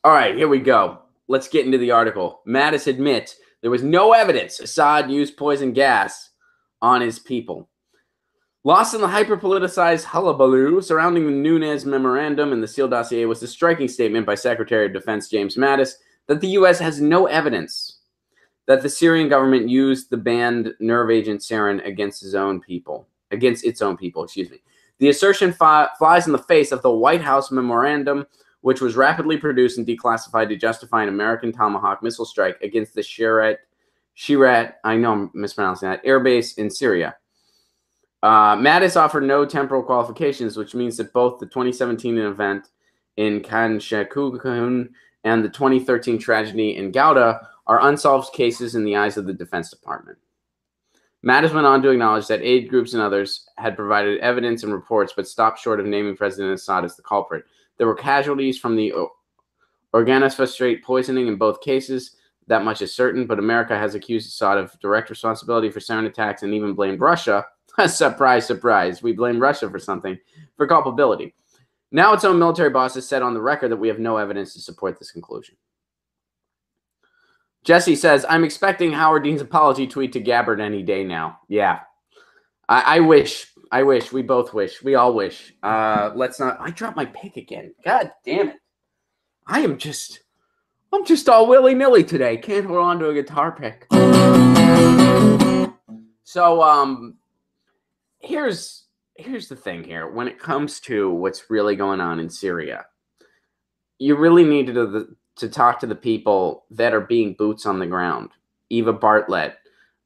All right, here we go. Let's get into the article. Mattis admits there was no evidence Assad used poison gas on his people. Lost in the hyper-politicized hullabaloo surrounding the Nunes memorandum and the sealed dossier was the striking statement by Secretary of Defense James Mattis that the U.S. has no evidence that the Syrian government used the banned nerve agent sarin against its own people. The assertion flies in the face of the White House memorandum, which was rapidly produced and declassified to justify an American Tomahawk missile strike against the Shirat, I know I'm mispronouncing that, airbase in Syria. Mattis offered no temporal qualifications, which means that both the 2017 event in Khan Shaykhun and the 2013 tragedy in Gouda are unsolved cases in the eyes of the Defense Department. Mattis went on to acknowledge that aid groups and others had provided evidence and reports, but stopped short of naming President Assad as the culprit. There were casualties from the organophosphate poisoning in both cases. That much is certain, but America has accused Assad of direct responsibility for sarin attacks and even blamed Russia. Surprise, surprise. We blame Russia for something, for culpability. Now its own military boss has said on the record that we have no evidence to support this conclusion. Jesse says, I'm expecting Howard Dean's apology tweet to Gabbard any day now. Yeah. I wish. We both wish. We all wish. Let's not. I dropped my pick again. God damn it. I'm just all willy-nilly today. Can't hold on to a guitar pick. So, here's the thing here. When it comes to what's really going on in Syria, you really need to talk to the people that are being boots on the ground. Eva Bartlett,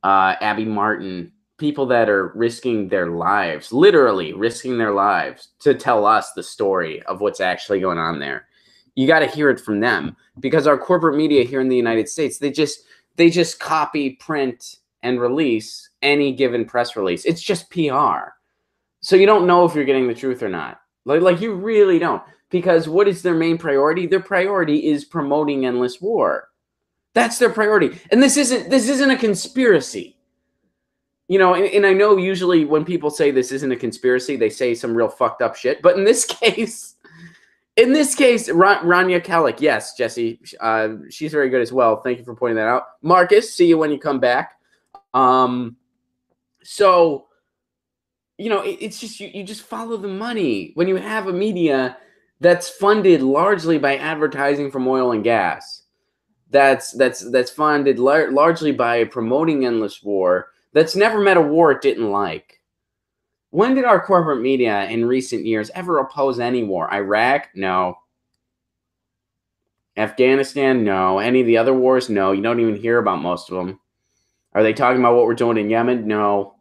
Abby Martin, people that are risking their lives, literally risking their lives to tell us the story of what's actually going on there. You got to hear it from them, because our corporate media here in the United States, they just copy, print, and release any given press release. It's just PR. So you don't know if you're getting the truth or not. Like you really don't. Because what is their main priority? Their priority is promoting endless war. That's their priority. And this isn't a conspiracy. You know, and I know usually when people say this isn't a conspiracy, they say some real fucked up shit. But in this case, Rania Kalik, yes, Jesse, she's very good as well. Thank you for pointing that out. Marcus, see you when you come back. So, you know, it's just you just follow the money. When you have a media that's funded largely by advertising from oil and gas, that's funded largely by promoting endless war, that's never met a war it didn't like. When did our corporate media in recent years ever oppose any war? Iraq? No. Afghanistan? No. Any of the other wars? No. You don't even hear about most of them. Are they talking about what we're doing in Yemen? No.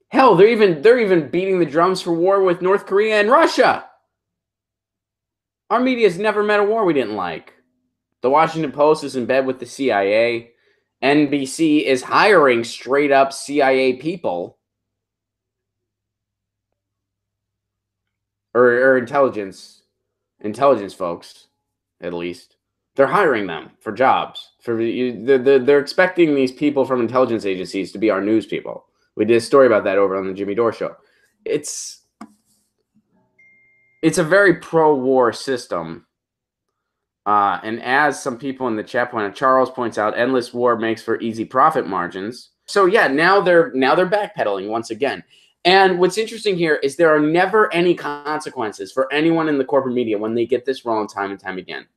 Hell, they're even beating the drums for war with North Korea and Russia. Our media's never met a war we didn't like. The Washington Post is in bed with the CIA. NBC is hiring straight up CIA people. Or intelligence folks, at least. They're hiring them for jobs. They're expecting these people from intelligence agencies to be our news people. We did a story about that over on the Jimmy Dore Show. It's a very pro-war system. And as some people in the chat point out, Charles points out, endless war makes for easy profit margins. So yeah, now they're backpedaling once again. And what's interesting here is there are never any consequences for anyone in the corporate media when they get this wrong time and time again.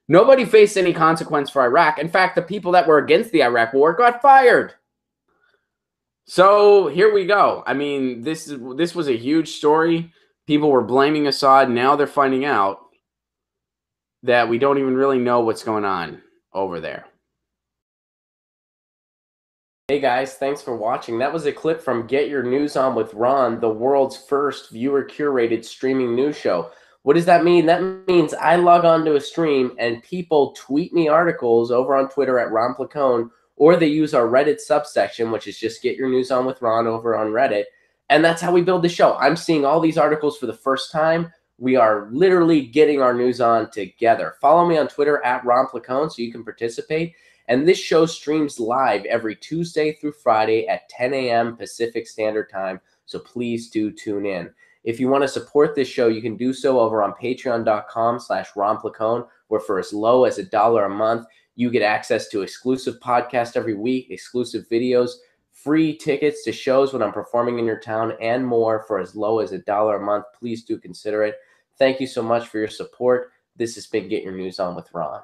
Nobody faced any consequence for Iraq. In fact, the people that were against the Iraq war got fired. So here we go. I mean, this was a huge story. People were blaming Assad. Now they're finding out that we don't even really know what's going on over there. Hey guys, thanks for watching. That was a clip from Get Your News On with Ron, the world's first viewer-curated streaming news show. What does that mean? That means I log on to a stream and people tweet me articles over on Twitter at Ron Placone, or they use our Reddit subsection, which is just Get Your News On with Ron over on Reddit. And that's how we build the show. I'm seeing all these articles for the first time. We are literally getting our news on together. Follow me on Twitter at Ron Placone so you can participate. And this show streams live every Tuesday through Friday at 10 a.m. Pacific Standard Time. So please do tune in. If you want to support this show, you can do so over on patreon.com/Ron Placone, where for as low as $1 a month, you get access to exclusive podcasts every week, exclusive videos, free tickets to shows when I'm performing in your town, and more for as low as $1 a month. Please do consider it. Thank you so much for your support. This has been Get Your News On with Ron.